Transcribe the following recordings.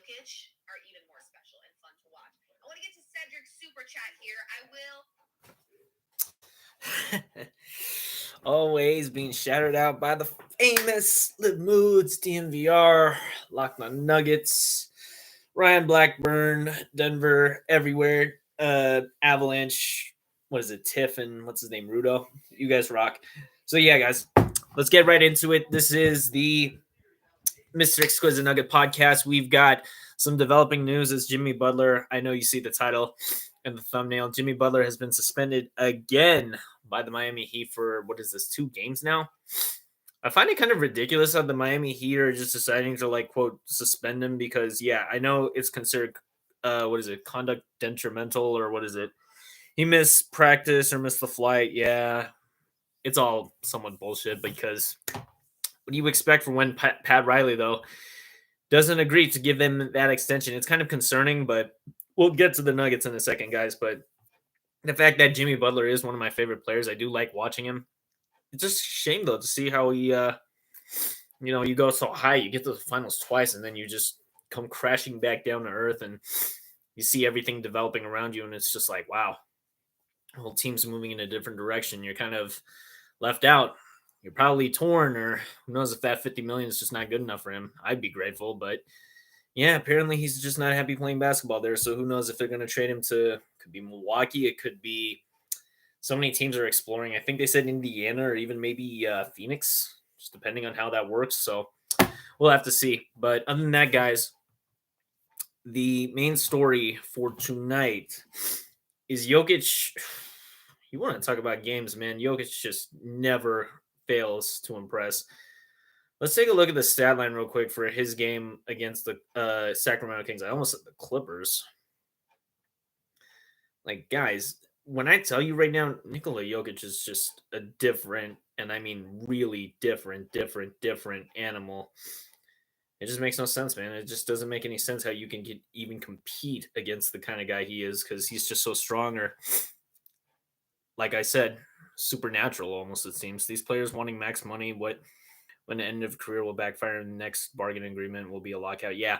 Jokic are even more special and fun to watch. I want to get to Cedric's super chat here. I will. Always being shouted out by the famous Live Moods, DMVR, Locked on Nuggets, Ryan Blackburn, Denver, everywhere. Avalanche, what is it? Tiff and what's his name? Rudo. You guys rock. So yeah, guys, let's get right into it. This is the Mr. Exquisite Nugget podcast. We've got some developing news as Jimmy Butler. I know you see the title and the thumbnail. Jimmy Butler has been suspended again by the Miami Heat for, what is this, 2 games now? I find it kind of ridiculous how the Miami Heat are just deciding to, like, quote, suspend him because, yeah, I know it's considered, conduct detrimental or what is it? He missed practice or missed the flight. Yeah, it's all somewhat bullshit because what do you expect from when Pat Riley, though, doesn't agree to give them that extension? It's kind of concerning, but we'll get to the Nuggets in a second, guys. But the fact that Jimmy Butler is one of my favorite players, I do like watching him. It's just a shame, though, to see how he, you go so high, you get to the finals twice, and then you just come crashing back down to earth, and you see everything developing around you, and it's just like, wow, the whole team's moving in a different direction. You're kind of left out. You're probably torn, or who knows if that 50 million is just not good enough for him. I'd be grateful, but yeah, apparently he's just not happy playing basketball there. So who knows if they're going to trade him to, could be Milwaukee, it could be, so many teams are exploring. I think they said Indiana or even maybe Phoenix, just depending on how that works. So we'll have to see. But other than that, guys, the main story for tonight is Jokic. You want to talk about games, man. Jokic just never fails to impress. Let's take a look at the stat line real quick for his game against the Sacramento Kings. I almost said the Clippers. Like, guys, when I tell you right now, Nikola Jokic is just a different, and I mean really different animal. It just makes no sense, man. It just doesn't make any sense how you can even compete against the kind of guy he is because he's just so strong. Or, like I said, supernatural almost, it seems. These players wanting max money, when the end of career will backfire and the next bargain agreement will be a lockout. Yeah,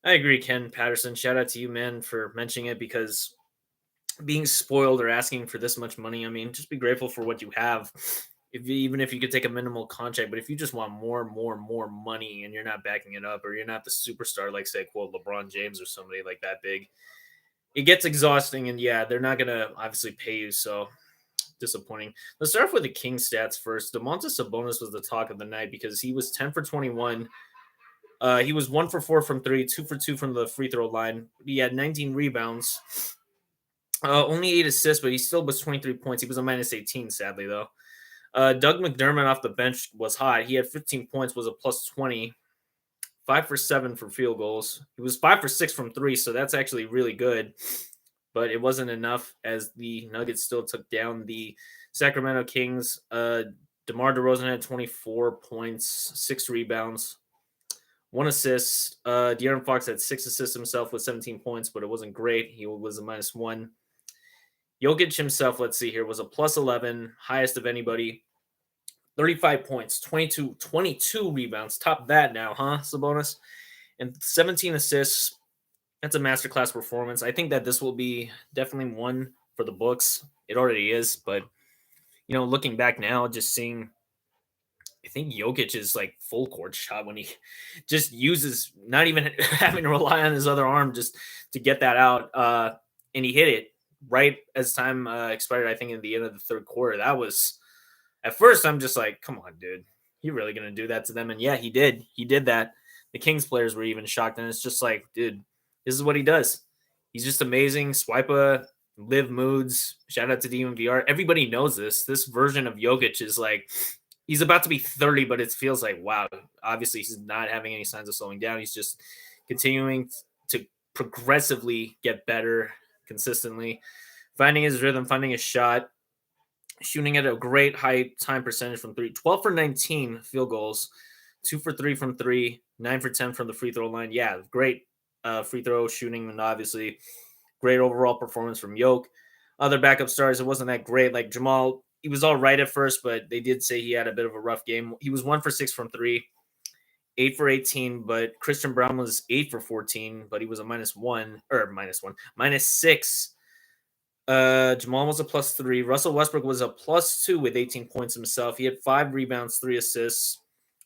I agree, Ken Patterson. Shout out to you, man, for mentioning it because being spoiled or asking for this much money, I mean, just be grateful for what you have. Even if you could take a minimal contract, but if you just want more money and you're not backing it up, or you're not the superstar, like say, quote, LeBron James or somebody like that big, it gets exhausting. And yeah, they're not going to obviously pay you. So disappointing. Let's start off with the Kings stats first. Domantas Sabonis was the talk of the night because he was 10 for 21. He was 1 for 4 from 3, 2 for 2 from the free throw line. He had 19 rebounds. Only 8 assists, but he still was 23 points. He was a minus 18, sadly, though. Doug McDermott off the bench was hot. He had 15 points, was a plus 20. 5 for 7 for field goals. He was 5 for 6 from 3, so that's actually really good. But it wasn't enough as the Nuggets still took down the Sacramento Kings. DeMar DeRozan had 24 points, 6 rebounds, 1 assist. De'Aaron Fox had 6 assists himself with 17 points, but it wasn't great. He was a minus 1. Jokic himself, let's see here, was a plus 11, highest of anybody. 35 points, 22 rebounds. Top that now, huh, Sabonis? And 17 assists. That's a masterclass performance. I think that this will be definitely one for the books. It already is, but, looking back now, just seeing, I think Jokic is like full court shot when he just uses, not even having to rely on his other arm just to get that out. And he hit it right as time expired, I think, in the end of the third quarter. That was, at first, I'm just like, come on, dude. You really going to do that to them? And yeah, he did. He did that. The Kings players were even shocked. And it's just like, dude, this is what he does. He's just amazing. Live moods. Shout out to DMVR. Everybody knows this. This version of Jokic is like, he's about to be 30, but it feels like, wow. Obviously, he's not having any signs of slowing down. He's just continuing to progressively get better consistently, finding his rhythm, finding his shot, shooting at a great high time percentage from 3. 12 for 19 field goals, 2 for 3 from 3, 9 for 10 from the free throw line. Yeah, great free throw shooting, and obviously great overall performance from Yoke. Other backup stars, it wasn't that great. Like Jamal, he was all right at first, but they did say he had a bit of a rough game. He was 1 for 6 from 3. 8 for 18, but Christian Brown was 8 for 14, but he was a minus 6. Jamal was a +3. Russell Westbrook was a +2 with 18 points himself. He had 5 rebounds, 3 assists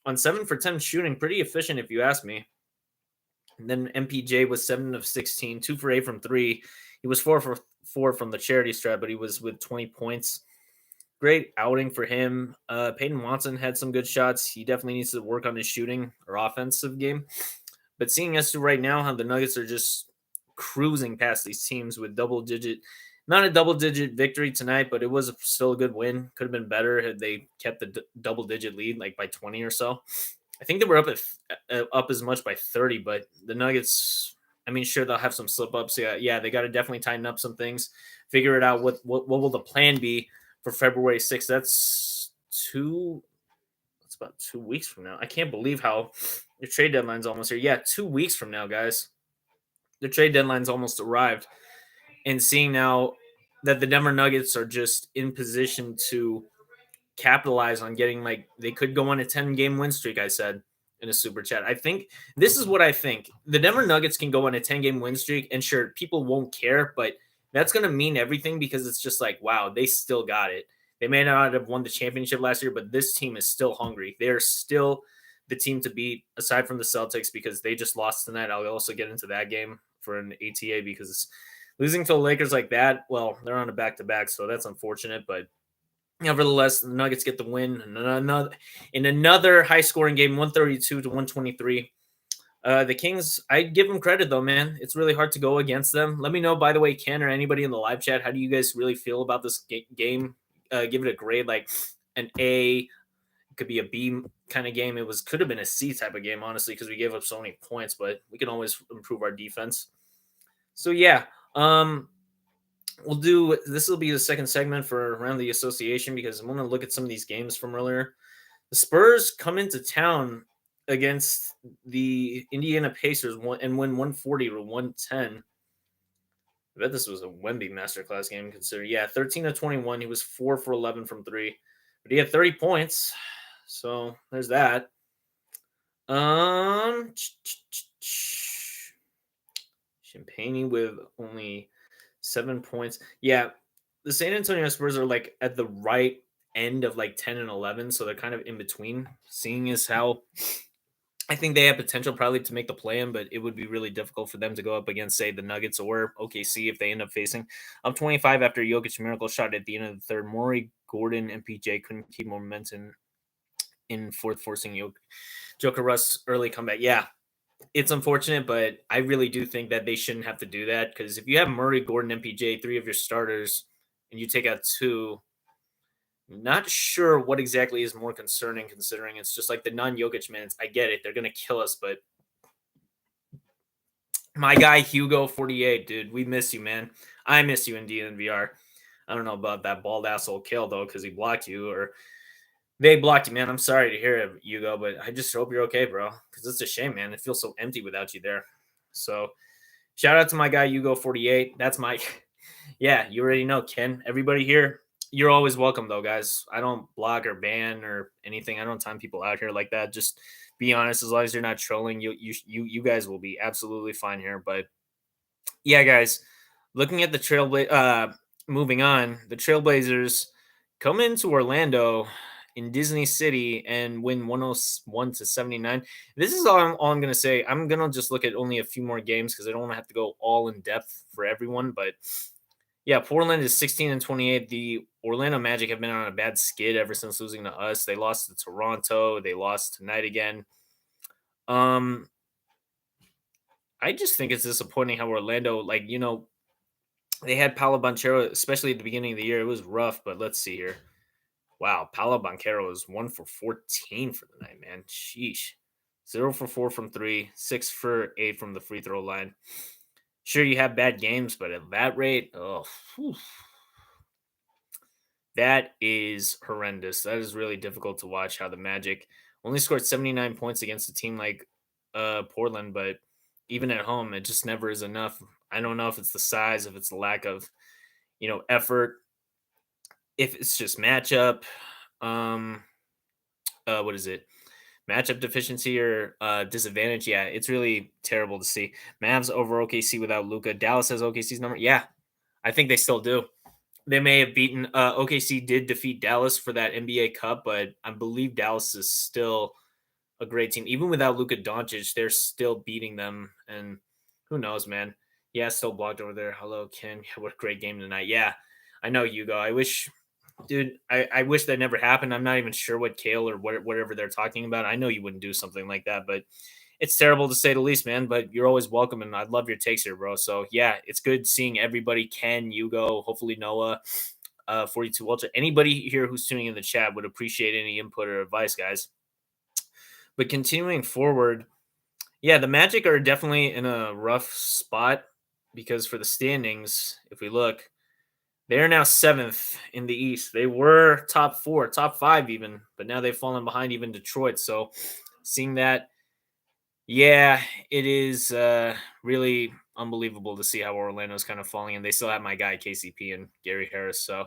on 7 for 10 shooting. Pretty efficient, if you ask me. And then MPJ was 7 of 16, 2 for 8 from 3. He was 4 for 4 from the charity stripe, but he was with 20 points. Great outing for him. Peyton Watson had some good shots. He definitely needs to work on his shooting or offensive game. But seeing as to right now how the Nuggets are just cruising past these teams with not a double-digit victory tonight, but it was still a good win. Could have been better had they kept the double-digit lead, like by 20 or so. I think they were up as much by 30, but the Nuggets, I mean, sure, they'll have some slip-ups. Yeah, they got to definitely tighten up some things, figure it out. What will the plan be for February 6th? That's about 2 weeks from now. I can't believe how the trade deadline's almost here. Yeah, 2 weeks from now, guys. The trade deadline's almost arrived. And seeing now that the Denver Nuggets are just in position to capitalize on getting, like, they could go on a 10-game win streak, I said in a super chat. I think this is what I think. The Denver Nuggets can go on a 10-game win streak, and sure, people won't care, but that's going to mean everything because it's just like, wow, they still got it. They may not have won the championship last year, but this team is still hungry. They're still the team to beat, aside from the Celtics, because they just lost tonight. I'll also get into that game for an ATA because losing to the Lakers like that, well, they're on a back-to-back, so that's unfortunate, but nevertheless, the Nuggets get the win in another high-scoring game, 132 to 123. The Kings, I give them credit, though, man. It's really hard to go against them. Let me know, by the way, Ken or anybody in the live chat, how do you guys really feel about this game? Give it a grade, like an A. It could be a B kind of game. Could have been a C type of game, honestly, because we gave up so many points, but we can always improve our defense. So, yeah. This will be the second segment for Around the Association because I'm going to look at some of these games from earlier. The Spurs come into town against the Indiana Pacers and win 140 to 110. I bet this was a Wemby masterclass game considered. Yeah, 13 to 21. He was 4 for 11 from 3. But he had 30 points. So there's that. Champagne with only 7 points. Yeah, the San Antonio Spurs are like at the right end of like 10 and 11, so they're kind of in between. Seeing as how I think they have potential probably to make the play-in, but it would be really difficult for them to go up against, say, the Nuggets or OKC if they end up facing. Up 25 after Jokic miracle shot at the end of the third. Morey, Gordon, and PJ couldn't keep momentum in fourth, forcing Joker Russ early comeback. Yeah, it's unfortunate, but I really do think that they shouldn't have to do that because if you have Murray, Gordon, MPJ, 3 of your starters, and you take out 2, not sure what exactly is more concerning considering it's just like the non-Jokic minutes. I get it. They're going to kill us, but my guy Hugo48, dude, we miss you, man. I miss you in DNVR. I don't know about that bald asshole kill, though, because he blocked you or they blocked you, man. I'm sorry to hear it, Hugo, but I just hope you're okay, bro, because it's a shame, man. It feels so empty without you there. So shout out to my guy, Hugo48. That's my – yeah, you already know, Ken. Everybody here, you're always welcome, though, guys. I don't block or ban or anything. I don't time people out here like that. Just be honest. As long as you're not trolling, you guys will be absolutely fine here. But, yeah, guys, looking at the moving on, the Trailblazers come into Orlando – in Disney City and win 101 to 79. This is all I'm going to say. I'm going to just look at only a few more games because I don't want to have to go all in depth for everyone. But yeah, Portland is 16 and 28. The Orlando Magic have been on a bad skid ever since losing to us. They lost to Toronto. They lost tonight again. I just think it's disappointing how Orlando, they had Paolo Banchero, especially at the beginning of the year. It was rough, but let's see here. Wow, Paolo Banchero was 1 for 14 for the night, man. Sheesh. 0 for 4 from 3, 6 for 8 from the free throw line. Sure, you have bad games, but at that rate, that is horrendous. That is really difficult to watch how the Magic only scored 79 points against a team like Portland, but even at home, it just never is enough. I don't know if it's the size, if it's the lack of, effort, if it's just matchup. What is it? matchup deficiency or disadvantage. Yeah, it's really terrible to see. Mavs over OKC without Luca. Dallas has OKC's number. Yeah, I think they still do. They may have beaten OKC did defeat Dallas for that NBA Cup, but I believe Dallas is still a great team. Even without Luka Doncic, they're still beating them. And who knows, man? Yeah, still blocked over there. Hello, Ken. What a great game tonight. Yeah, I know, Hugo. I wish, dude, I wish that never happened. I'm not even sure what Kale or whatever they're talking about. I know you wouldn't do something like that, but it's terrible to say the least, man. But you're always welcome, and I love your takes here, bro. So yeah, it's good seeing everybody. Ken, Hugo, hopefully Noah, 42 Ultra. Anybody here who's tuning in the chat would appreciate any input or advice, guys. But continuing forward, yeah, the Magic are definitely in a rough spot because for the standings, if we look, they're now seventh in the East. They were top four, top five even, but now they've fallen behind even Detroit. So seeing that, yeah, it is really unbelievable to see how Orlando's kind of falling, and they still have my guy KCP and Gary Harris. So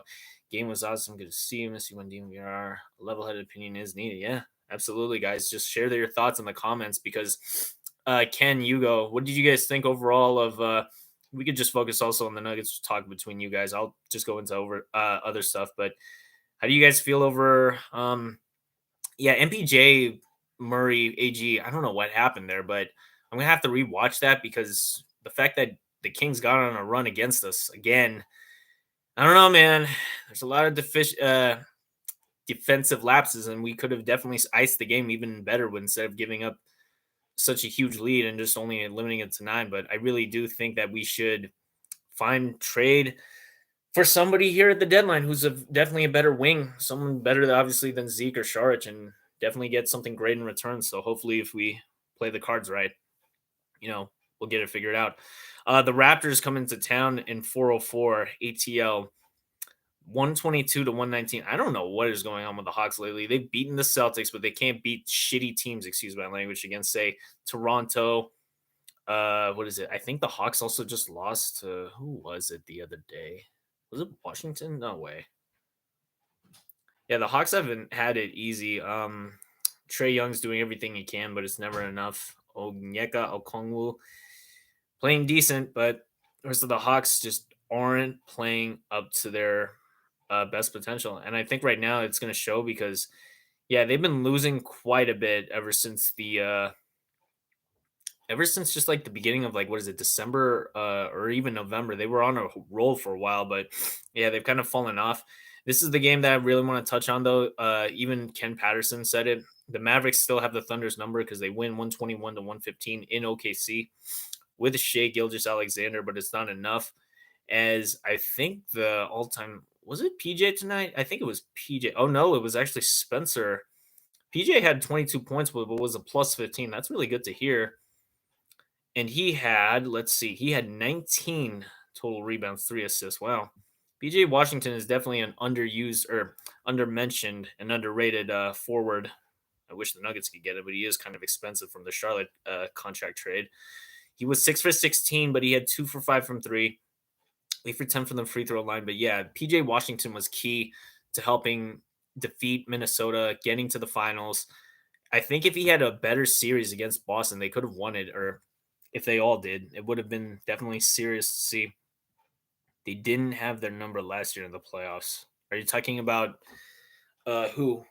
game was awesome. Good to see you, Miss you when DMVR. A level-headed opinion is needed. Yeah, absolutely, guys. Just share your thoughts in the comments because Ken, Hugo, what did you guys think overall of? We could just focus also on the Nuggets talk between you guys. I'll just go into over other stuff, but how do you guys feel over? Yeah, MPJ Murray AG. I don't know what happened there, but I'm gonna have to rewatch that because the fact that the Kings got on a run against us again, I don't know, man. There's a lot of defensive lapses, and we could have definitely iced the game even better instead of giving up such a huge lead and just only limiting it to 9. But I really do think that we should find trade for somebody here at the deadline who's definitely a better wing, someone better obviously than Zeke or Sharich, and definitely get something great in return. So hopefully, if we play the cards right, we'll get it figured out. The Raptors come into town in 404 ATL. 122 to 119. I don't know what is going on with the Hawks lately. They've beaten the Celtics, but they can't beat shitty teams, excuse my language, against, say, Toronto. What is it? I think the Hawks also just lost to who was it the other day? Was it Washington? No way. Yeah, the Hawks haven't had it easy. Trey Young's doing everything he can, but it's never enough. Onyeka Okongwu playing decent, but the rest of the Hawks just aren't playing up to their best potential. And I think right now it's going to show because, yeah, they've been losing quite a bit ever since just like the beginning of like what is it, December or even November. They were on a roll for a while, but yeah, they've kind of fallen off. This is the game that I really want to touch on, though. Even Ken Patterson said it. The Mavericks still have the Thunder's number because they win 121 to 115 in OKC with Shea Gilgeous Alexander, but it's not enough. As I think the all-time was it PJ tonight? I think it was PJ. Oh no, it was actually Spencer. PJ had 22 points, but was a plus 15. That's really good to hear. And he had, let's see, he had 19 total rebounds, 3 assists. Wow. PJ Washington is definitely an underused or undermentioned and underrated forward. I wish the Nuggets could get it, but he is kind of expensive from the Charlotte contract trade. He was 6 for 16, but he had 2 for 5 from 3, 8 for 10 from the free throw line. But yeah, PJ Washington was key to helping defeat Minnesota, getting to the finals. I think if he had a better series against Boston, they could have won it, or if they all did, it would have been definitely serious to see. They didn't have their number last year in the playoffs. Are you talking about who?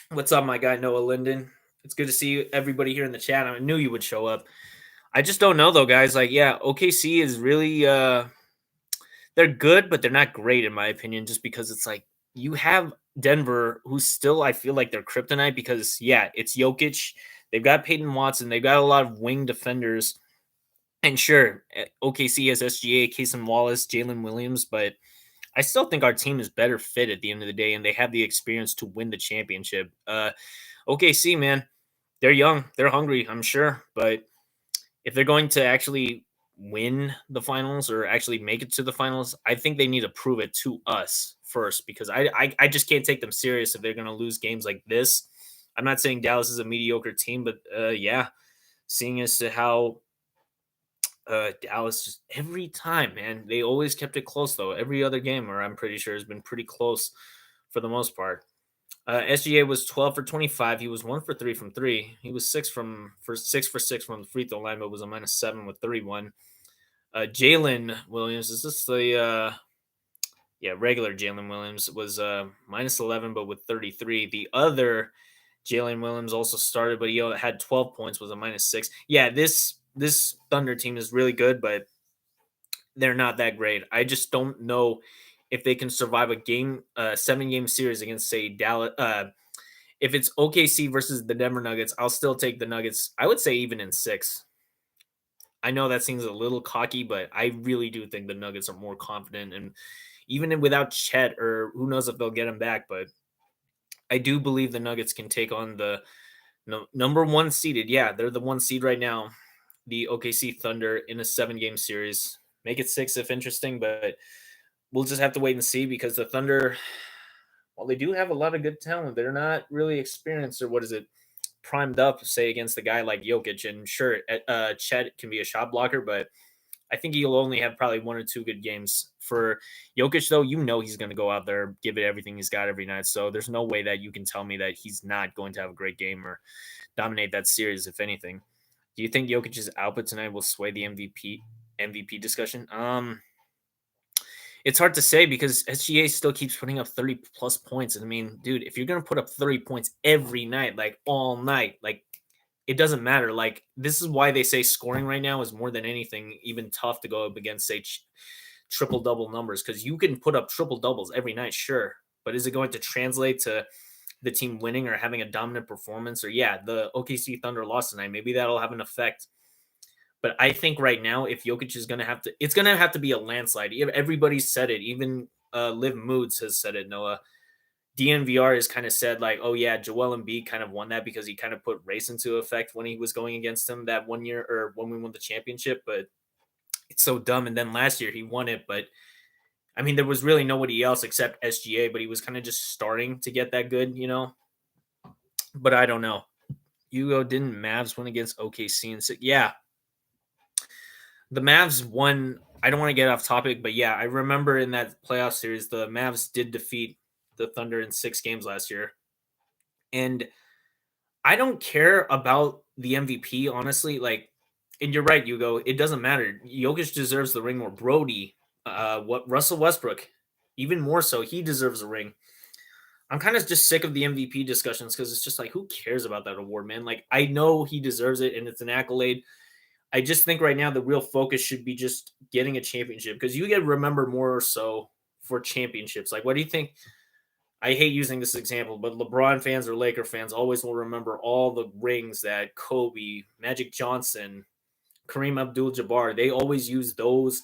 What's up, my guy Noah Linden? It's good to see everybody here in the chat. I knew you would show up. I just don't know though, guys. Like, yeah, OKC is really they're good, but they're not great in my opinion, just because it's like you have Denver, who's still, I feel like they're kryptonite because yeah, it's Jokic. They've got Peyton Watson. They've got a lot of wing defenders. And sure, OKC has SGA, Cason Wallace, Jalen Williams, but I still think our team is better fit at the end of the day, and they have the experience to win the championship. OKC, man, they're young, they're hungry, I'm sure, but if they're going to actually win the finals or actually make it to the finals, I think they need to prove it to us first because I just can't take them serious if they're going to lose games like this. I'm not saying Dallas is a mediocre team, but yeah, seeing as to how Dallas just every time, man, they always kept it close though. Every other game, or I'm pretty sure, has been pretty close for the most part. SGA was 12 for 25. He was 1 for 3 from 3. He was 6 for 6 from the free throw line, but was a -7 with 31. Jalen Williams, is this the regular Jalen Williams was -11, but with 33. The other Jalen Williams also started, but he had 12 points, was a -6. Yeah, this Thunder team is really good, but they're not that great. I just don't know if they can survive a 7-game series against, say, Dallas. If it's OKC versus the Denver Nuggets, I'll still take the Nuggets. I would say even in 6. I know that seems a little cocky, but I really do think the Nuggets are more confident, and even without Chet, or who knows if they'll get him back, but I do believe the Nuggets can take on the number 1 seeded. Yeah, they're the 1 seed right now, the OKC Thunder, in a 7-game series. Make it 6 if interesting, but we'll just have to wait and see, because the Thunder, while they do have a lot of good talent, they're not really experienced, or primed up, say, against a guy like Jokic. And sure, Chet can be a shot blocker, but I think he'll only have probably 1 or 2 good games. For Jokic, though, he's going to go out there, give it everything he's got every night. So there's no way that you can tell me that he's not going to have a great game or dominate that series, if anything. Do you think Jokic's output tonight will sway the MVP discussion? It's hard to say, because SGA still keeps putting up 30-plus points. And I mean, dude, if you're going to put up 30 points every night, like all night, like, it doesn't matter. Like, this is why they say scoring right now is more than anything even tough to go up against, say, triple-double numbers, because you can put up triple-doubles every night, sure. But is it going to translate to the team winning or having a dominant performance? Or, yeah, the OKC Thunder lost tonight. Maybe that'll have an effect. But I think right now, if Jokic is going to have to, it's going to have to be a landslide. Everybody's said it. Even Liv Moods has said it, Noah. DNVR has kind of said, like, oh, yeah, Joel Embiid kind of won that because he kind of put race into effect when he was going against him that 1 year, or when we won the championship. But it's so dumb. And then last year he won it. But, I mean, there was really nobody else except SGA, but he was kind of just starting to get that good, But I don't know. Hugo, didn't Mavs win against OKC? And yeah. The Mavs won. I don't want to get off topic, but yeah, I remember in that playoff series, the Mavs did defeat the Thunder in 6 games last year. And I don't care about the MVP, honestly. Like, and you're right, Hugo. It doesn't matter. Jokic deserves the ring more. Brody, Russell Westbrook, even more so. He deserves a ring. I'm kind of just sick of the MVP discussions, because it's just like, who cares about that award, man? Like, I know he deserves it, and it's an accolade. I just think right now the real focus should be just getting a championship, because you get remembered more so for championships. Like, what do you think? I hate using this example, but LeBron fans or Laker fans always will remember all the rings that Kobe, Magic Johnson, Kareem Abdul-Jabbar, they always use those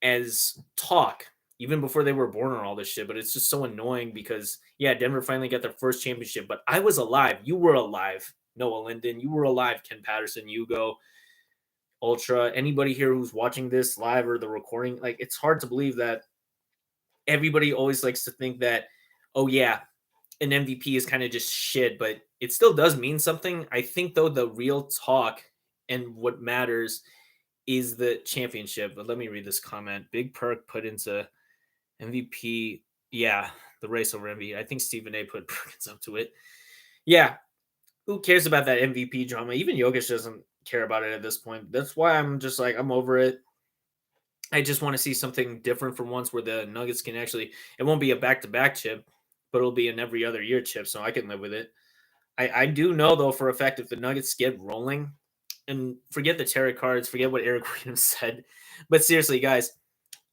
as talk, even before they were born and all this shit. But it's just so annoying, because, yeah, Denver finally got their first championship, but I was alive. You were alive, Noah Linden. You were alive, Ken Patterson, Hugo, Ultra, anybody here who's watching this live or the recording. Like, it's hard to believe that everybody always likes to think that, oh yeah, an MVP is kind of just shit, but it still does mean something. I think, though, the real talk and what matters is the championship. But let me read this comment. Big Perk put into MVP. Yeah, the race over MVP. I think Stephen A put Perkins up to it. Yeah, who cares about that MVP drama? Even Jokic doesn't care about it at this point. That's why I'm just like, I'm over it. I just want to see something different for once, where the Nuggets can actually, it won't be a back-to-back chip, but it'll be an every other year chip, so I can live with it. I do know, though, for a fact, if the Nuggets get rolling, and forget the tarot cards, forget what Eric Williams said, but seriously, guys,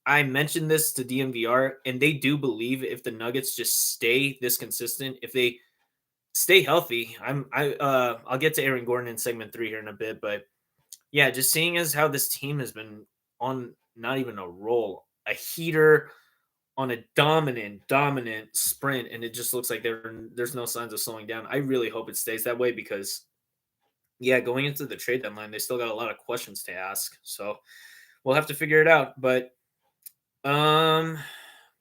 I mentioned this to DNVR, and they do believe if the Nuggets just stay this consistent, if they stay healthy, I'll get to Aaron Gordon in segment 3 here in a bit, but yeah, just seeing as how this team has been on not even a roll, a heater, on a dominant sprint, and it just looks like there's no signs of slowing down. I really hope it stays that way, because, yeah, going into the trade deadline, they still got a lot of questions to ask. So we'll have to figure it out. But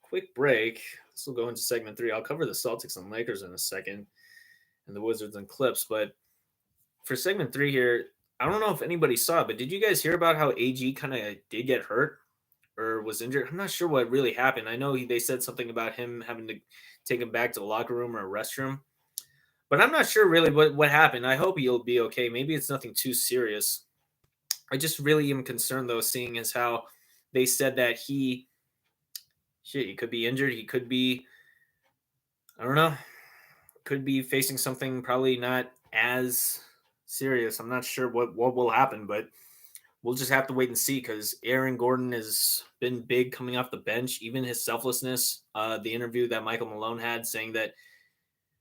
quick break. This will go into segment 3. I'll cover the Celtics and Lakers in a second, and the Wizards and Clips. But for segment 3 here, I don't know if anybody saw it, but did you guys hear about how AG kind of did get hurt or was injured? I'm not sure what really happened. I know they said something about him having to take him back to the locker room or a restroom. But I'm not sure really what happened. I hope he'll be okay. Maybe it's nothing too serious. I just really am concerned though, seeing as how they said that he could be injured. He could be, I don't know, could be facing something probably not as serious. I'm not sure what will happen, but we'll just have to wait and see because Aaron Gordon has been big coming off the bench. Even his selflessness, the interview that Michael Malone had saying that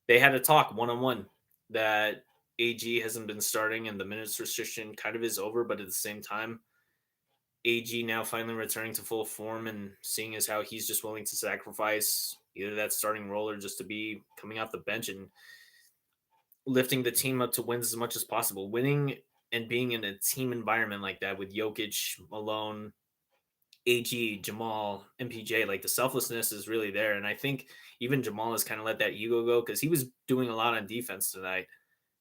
they had a talk one-on-one that AG hasn't been starting and the minutes restriction kind of is over, but at the same time, AG now finally returning to full form and seeing as how he's just willing to sacrifice either that starting role or just to be coming off the bench and lifting the team up to wins as much as possible. Winning and being in a team environment like that with Jokic, Malone, AG, Jamal, MPJ, like the selflessness is really there. And I think even Jamal has kind of let that ego go because he was doing a lot on defense tonight.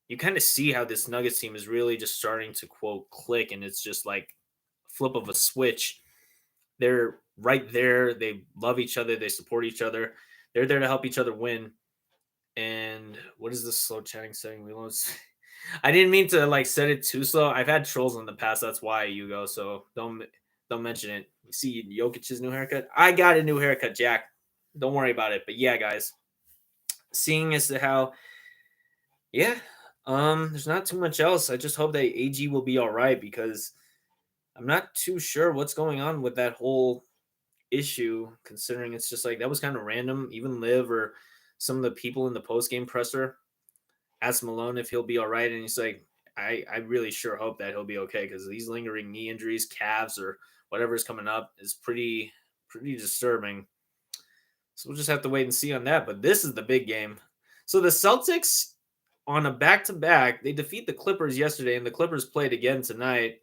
You kind of see how this Nuggets team is really just starting to quote click, and it's just like flip of a switch. They're right there. They love each other. They support each other. They're there to help each other win. And what is this slow chatting setting? I didn't mean to like set it too slow. I've had trolls in the past. That's why you go. So don't mention it. You see Jokic's new haircut? I got a new haircut, Jack. Don't worry about it. But yeah, guys, seeing as to how, yeah, there's not too much else. I just hope that AG will be all right because I'm not too sure what's going on with that whole issue, considering it's just like that was kind of random. Even Liv or some of the people in the post game presser asked Malone if he'll be all right, and he's like, I really sure hope that he'll be okay because these lingering knee injuries, calves, or whatever is coming up is pretty disturbing. So we'll just have to wait and see on that. But this is the big game. So the Celtics on a back-to-back, they defeat the Clippers yesterday, and the Clippers played again tonight.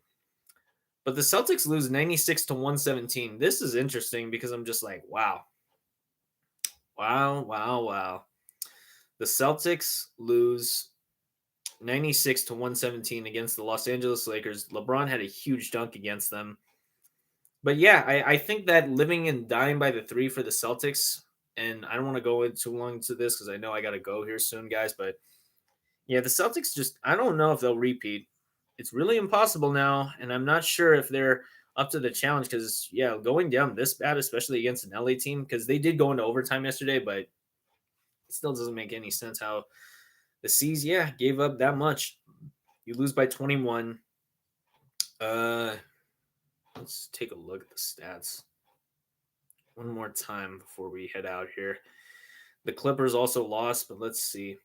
But the Celtics lose 96 to 117. This is interesting because I'm just like, wow. Wow. The Celtics lose 96 to 117 against the Los Angeles Lakers. LeBron had a huge dunk against them. But yeah, I think that living and dying by the three for the Celtics, and I don't want to go in too long into this because I know I got to go here soon, guys. But yeah, the Celtics just, I don't know if they'll repeat. It's really impossible now, and I'm not sure if they're up to the challenge because, yeah, going down this bad, especially against an LA team, because they did go into overtime yesterday, but it still doesn't make any sense how the C's, gave up that much. You lose by 21. Let's take a look at the stats one more time before we head out here. The Clippers also lost, but let's see.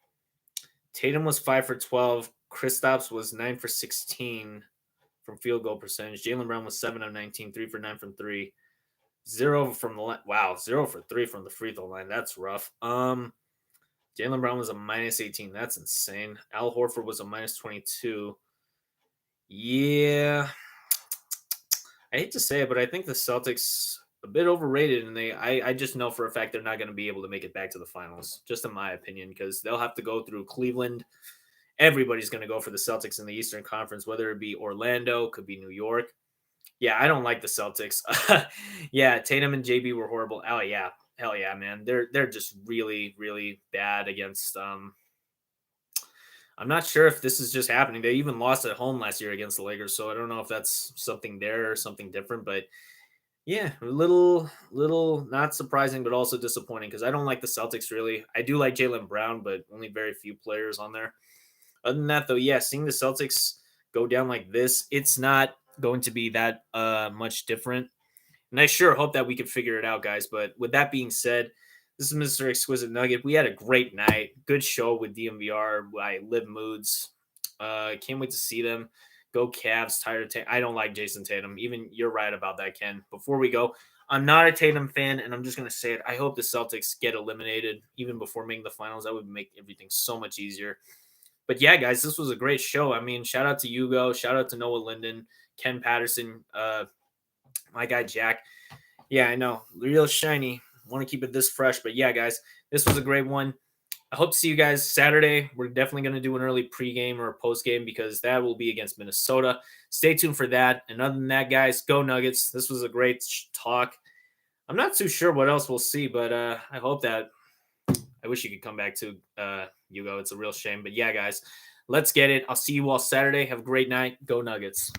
Tatum was 5 for 12. Kristaps was 9 for 16 from field goal percentage. Jaylen Brown was 7 of 19, 3 for 9 from 3. 0 from the line. Wow, 0 for 3 from the free throw line. That's rough. Jaylen Brown was a minus 18. That's insane. Al Horford was a minus 22. Yeah. I hate to say it, but I think the Celtics a bit overrated, and I just know for a fact they're not going to be able to make it back to the finals, just in my opinion, because they'll have to go through Cleveland. Everybody's going to go for the Celtics in the Eastern Conference, whether it be Orlando, could be New York. Yeah, I don't like the Celtics. Yeah, Tatum and JB were horrible. Oh yeah, hell yeah, man. They're just really, really bad against. I'm not sure if this is just happening. They even lost at home last year against the Lakers, so I don't know if that's something there or something different. But yeah, a little not surprising, but also disappointing because I don't like the Celtics really. I do like Jaylen Brown, but only very few players on there. Other than that, though, yeah, seeing the Celtics go down like this, it's not going to be that much different. And I sure hope that we can figure it out, guys. But with that being said, this is Mr. Exquisite Nugget. We had a great night. Good show with DMVR by Live Moods. Can't wait to see them. Go Cavs. I don't like Jason Tatum. Even you're right about that, Ken. Before we go, I'm not a Tatum fan, and I'm just going to say it. I hope the Celtics get eliminated even before making the finals. That would make everything so much easier. But yeah, guys, this was a great show. I mean, shout out to Hugo. Shout out to Noah Linden, Ken Patterson, my guy Jack. Yeah, I know. Real shiny. Want to keep it this fresh. But yeah, guys, this was a great one. I hope to see you guys Saturday. We're definitely going to do an early pregame or a postgame because that will be against Minnesota. Stay tuned for that. And other than that, guys, go Nuggets. This was a great talk. I'm not too sure what else we'll see, but I hope that I wish you could come back to Hugo. It's a real shame. But yeah, guys, let's get it. I'll see you all Saturday. Have a great night. Go Nuggets.